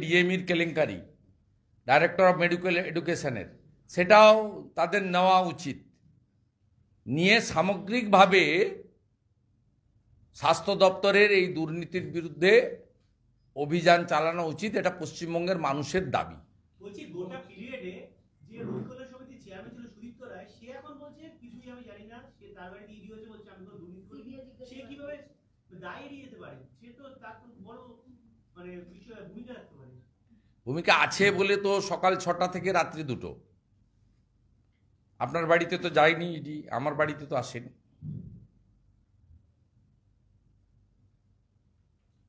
ডিএমির কেলেঙ্কারি, director of medical এডুকেশনের, সেটাও তাদের নেওয়া উচিত। নিয়ে সামগ্রিকভাবে স্বাস্থ্য দপ্তরের এই দুর্নীতির বিরুদ্ধে অভিযান চালানো উচিত। এটা পশ্চিমবঙ্গের মানুষের দাবি। বলছি গোটা পিরিয়ডে যে রৈকল্য সমিতির চেয়ারম্যান ছিল সুদীপ্ত রায়, সে এখন বলছে কিছুই আমি জানি না, সে তার বাড়িতে ইডি হয়েছে বলছে আমি কোনো দুর্নীতি করিনি। সে কিভাবে দায় এড়িয়ে যেতে পারে? সে তো তার তো বড় বিষয় ভূমিকা রাখতে পারে। ভূমিকা আছে বলে তো সকাল 6টা থেকে রাত্রি 2টো। আপনার বাড়িতে তো যায়নি ইডি, আমার বাড়িতে তো আসেনি।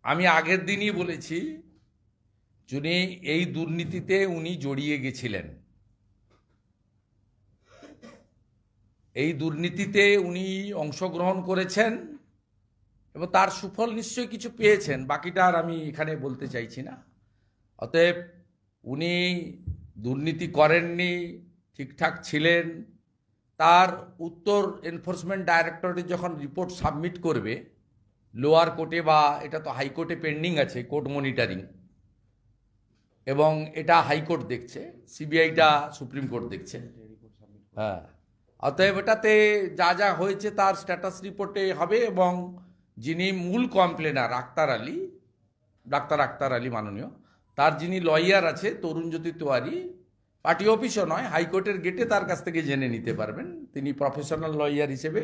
আমি আগের দিনই বলেছি যিনি এই দুর্নীতিতে উনি জড়িয়ে গেছিলেন, এই দুর্নীতিতে উনি অংশগ্রহণ করেছেন এবং তার সুফল নিশ্চয়ই কিছু পেয়েছেন, বাকিটা আর আমি এখানে বলতে চাইছি না। অতএব উনি দুর্নীতি করেননি, ঠিকঠাক ছিলেন। তার উত্তর এনফোর্সমেন্ট ডাইরেক্টরেট যখন রিপোর্ট সাবমিট করবে লোয়ার কোর্টে, বা এটা তো হাইকোর্টে পেন্ডিং আছে, কোর্ট মনিটরিং, এবং এটা হাইকোর্ট দেখছে, সিবিআইটা সুপ্রিম কোর্ট দেখছে। হ্যাঁ, অতএব এটাতে যা যা হয়েছে তার স্ট্যাটাস রিপোর্টে হবে। এবং যিনি মূল কমপ্লেনার ডাক্তার আক্তার আলী মাননীয়, তার যিনি লয়ার আছে তরুণজ্যোতি তিওয়ারি, পার্টি অফিসও নয়, হাইকোর্টের গেটে তার কাছ থেকে জেনে নিতে পারবেন। তিনি প্রফেশনাল লয়ার হিসেবে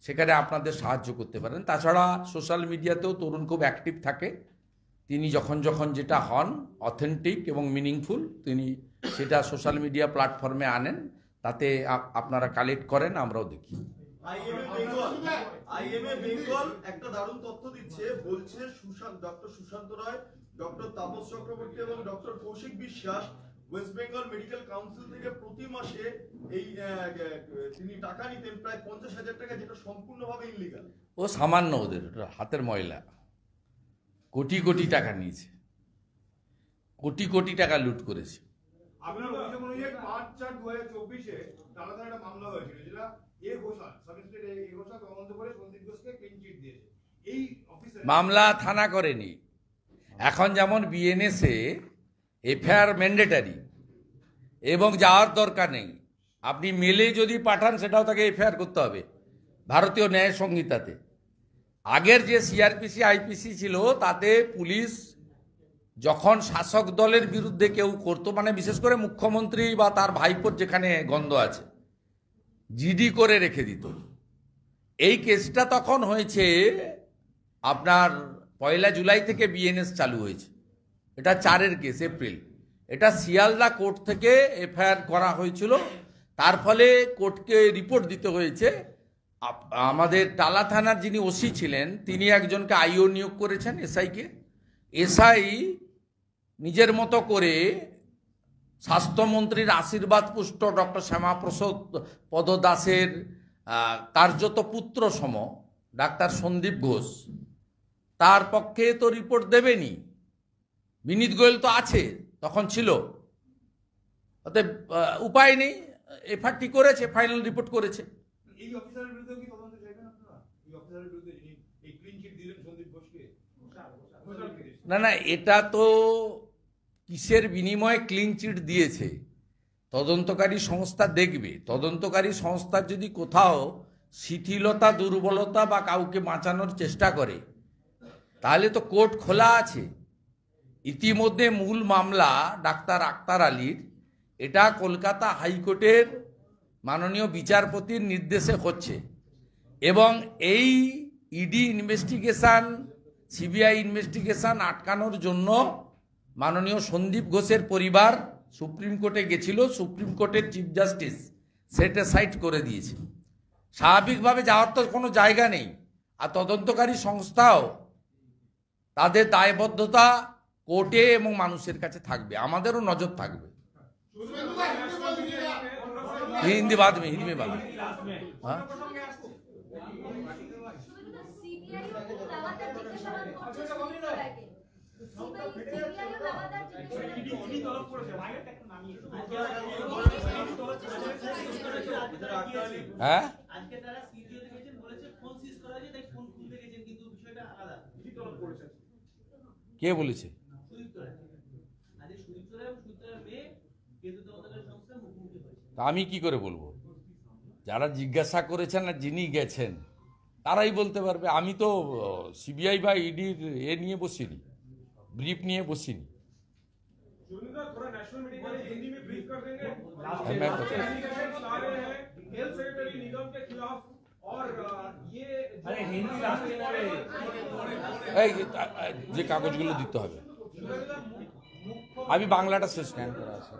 সেখানে আপনাদের সাহায্য করতে পারেন। তাছাড়া সোশ্যাল মিডিয়াতেও তরুণ খুব অ্যাক্টিভ থাকে। তিনি যখন যখন যেটা হন অথেন্টিক এবং মিনিংফুল, তিনি সেটা সোশ্যাল মিডিয়া প্ল্যাটফর্মে আনেন, তাতে আপনারা কালেক্ট করেন, আমরাও দেখি। আইএমএ বেঙ্গল একটা দারুণ তথ্য দিচ্ছে, বলছে ডক্টর সুশান্ত রায়, ডক্টর তাপস চক্রবর্তী এবং ডক্টর কৌশিক বিশ্বাস ওয়েস্ট বেঙ্গল মেডিকেল কাউন্সিল থেকে প্রতি মাসে এই তিনি টাকা নিতেন প্রায় 50,000 টাকা, যেটা সম্পূর্ণভাবে ইনলিগাল। ও সামান্য, ওদের হাতের ময়লা। কোটি কোটি টাকা নিয়েছে, কোটি কোটি টাকা লুট করেছে। আপনার অভিযোগ অনুযায়ী 5/4/2024 টালাতে একটা মামলা হয়েছিল, যেটা ঘোষা সাব ইন্সপেক্টর ঘোষা তদন্ত করে সন্দীপ ঘোষকে ক্লিন চিট দিয়েছে। এই অফিসার মামলা থানা করেনি। এখন যেমন বিএনএসে এফআইআর ম্যান্ডেটারি এবং যাওয়ার দরকার নেই, আপনি মেলে যদি পাঠান সেটাও তাকে এফআইআর করতে হবে ভারতীয় ন্যায় সংহিতাতে। আগের যে সিআরপিসি আইপিসি ছিল তাতে পুলিশ যখন শাসক দলের বিরুদ্ধে কেউ করতো, মানে বিশেষ করে মুখ্যমন্ত্রী বা তার ভাইপোর যেখানে গন্ধ আছে, জিডি করে রেখে দিত। এই কেসটা তখন হয়েছে আপনার 1 জুলাই থেকে বিএনএস চালু হয়েছে, এটা 4-এর কেস, এপ্রিল। এটা শিয়ালদা কোর্ট থেকে এফআইআর করা হয়েছিল, তার ফলে কোর্টকে রিপোর্ট দিতে হয়েছে। আমাদের টালা থানার যিনি ওসি ছিলেন তিনি একজনকে আইও নিয়োগ করেছেন, এসআইকে। এসআই নিজের মতো করে স্বাস্থ্যমন্ত্রীর আশীর্বাদ পুষ্ট ডক্টর শ্যামাপ্রসাদ পদ দাসের কার্যত পুত্র সম ডাক্তার সন্দীপ ঘোষ, তার পক্ষে তো রিপোর্ট দেবেনি। বিনীত গোয়েল তো আছে, তখন ছিল, অতএব উপায় নেই, এফআইআরটি করেছে, ফাইনাল রিপোর্ট করেছে। এই অফিসারের বিরুদ্ধে কি তদন্ত চাইবেন আপনারা? এই অফিসারের বিরুদ্ধে যিনি এই ক্লিন চিট দিলেন সন্দীপ ঘোষকে? না না, এটা তো কিসের বিনিময়ে ক্লিন চিট দিয়েছে তদন্তকারী সংস্থা দেখবে। তদন্তকারী সংস্থার যদি কোথাও শিথিলতা, দুর্বলতা বা কাউকে বাঁচানোর চেষ্টা করে, তাহলে তো কোর্ট খোলা আছে। ইতিমধ্যে মূল মামলা ডাক্তার আক্তার আলীর, এটা কলকাতা হাইকোর্টের মাননীয় বিচারপতির নির্দেশে হচ্ছে, এবং এই ইডি ইনভেস্টিগেশন, সিবিআই ইনভেস্টিগেশন আটকানোর জন্য মাননীয় সন্দীপ ঘোষের পরিবার সুপ্রিম কোর্টে গেছিল। সুপ্রিম কোর্টের চিফ জাস্টিস সেটা সাইড করে দিয়েছে। স্বাভাবিকভাবে যাওয়ার তো কোনো জায়গা নেই। আর তদন্তকারী সংস্থাও তাদের দায়বদ্ধতা কোর্টে এবং মানুষের কাছে থাকবে, আমাদেরও নজর থাকবে। हिंदी बाद में हाँ? হ্যাঁ, কে বলেছে? তা আমি কি করে বলবো? যারা জিজ্ঞাসা করেছেন আর যিনি গেছেন তারাই বলতে পারবে। আমি তো সিবিআই বা ইডির নিয়ে বসিনি, ব্রিফ নিয়ে বসিনি। थोड़ा नेशनल मीडिया में हिंदी में ब्रीफ कर देंगे। मैं एलिगेशंस आ रहे हैं हेल्थ सेक्रेटरी निगम के खिलाफ और ये अरे हिंदी এই যে কাগজগুলো দিতে হবে, আমি বাংলাটা শেষ স্ক্যান করা আছে।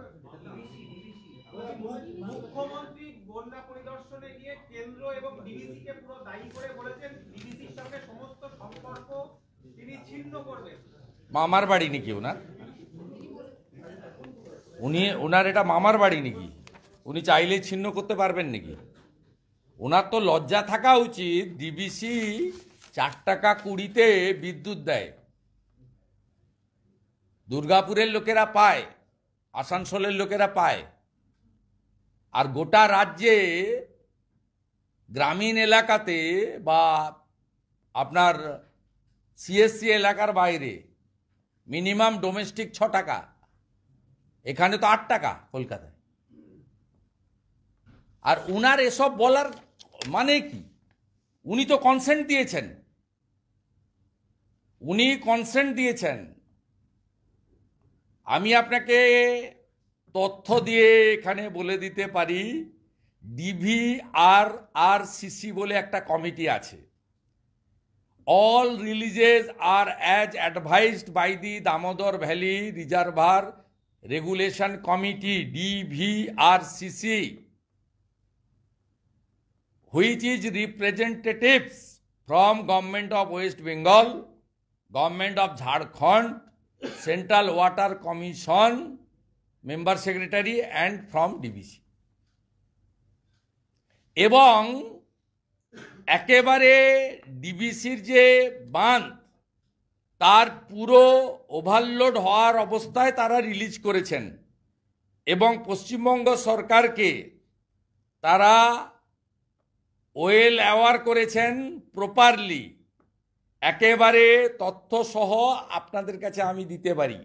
মুখ্যমন্ত্রী বন্যা পরিদর্শনে গিয়ে কেন্দ্র এবং ডিবিসি কে পুরো দায়ী করে বলেছেন ডিবিসির সঙ্গে সমস্ত সম্পর্ক তিনি ছিন্ন করবেন। মামার বাড়ি নাকি ওনার? ওনার এটা মামার বাড়ি নাকি? উনি চাইলেই ছিন্ন করতে পারবেন নাকি? ওনার তো লজ্জা থাকা উচিত। ডিবিসি 4 টাকা 20-তে বিদ্যুৎ দেয়, দুর্গাপুরের লোকেরা পায়, আসানসোলের লোকেরা পায়, আর গোটা রাজ্যে গ্রামীণ এলাকাতে বা আপনার সিএসসি এলাকার বাইরে মিনিমাম ডোমেস্টিক 6 টাকা, এখানে তো 8 টাকা কলকাতায়। আর উনার এসব বলার মানে কি? উনি তো কনসেন্ট দিয়েছেন, উনি কনসেন্ট দিয়েছেন। আমি আপনাকে তথ্য দিয়ে এখানে বলে দিতে পারি, DVRRCC বলে একটা কমিটি আছে। All releases are as advised by the Damodar Valley Reservoir Regulation Committee, DVRCC, which is representatives from Government of West Bengal, Government of Jharkhand, Central Water Commission, Member Secretary and from DBC. এবং একেবারে ডিবিসির যে বাঁধ তার পুরো overload হওয়ার অবস্থায় তারা release করেছেন এবং পশ্চিমবঙ্গ সরকারকে তারা ওয়েল অ্যাওয়ার করেছেন প্রপারলি। একেবারে তথ্যসহ আপনাদের কাছে আমি দিতে পারি।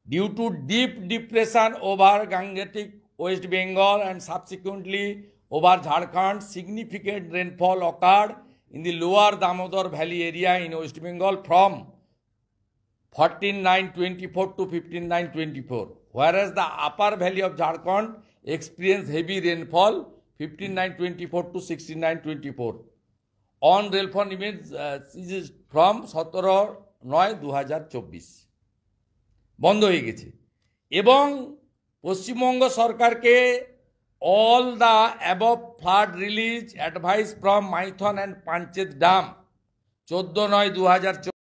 Due to deep depression over Gangetic West Bengal and subsequently over Jharkhand, significant rainfall occurred in the lower Damodar Valley area in West Bengal from 14/9/24 to 15/9/24, whereas the upper valley of Jharkhand experienced heavy rainfall 15/9/24 to 16/9/24. On rainfall image is from 17/9/2024 বন্ধ হয়ে গেছে। এবং পশ্চিমবঙ্গ সরকারকে all the above flood release advice from Maithon and Pancheth Dam 14/9/2024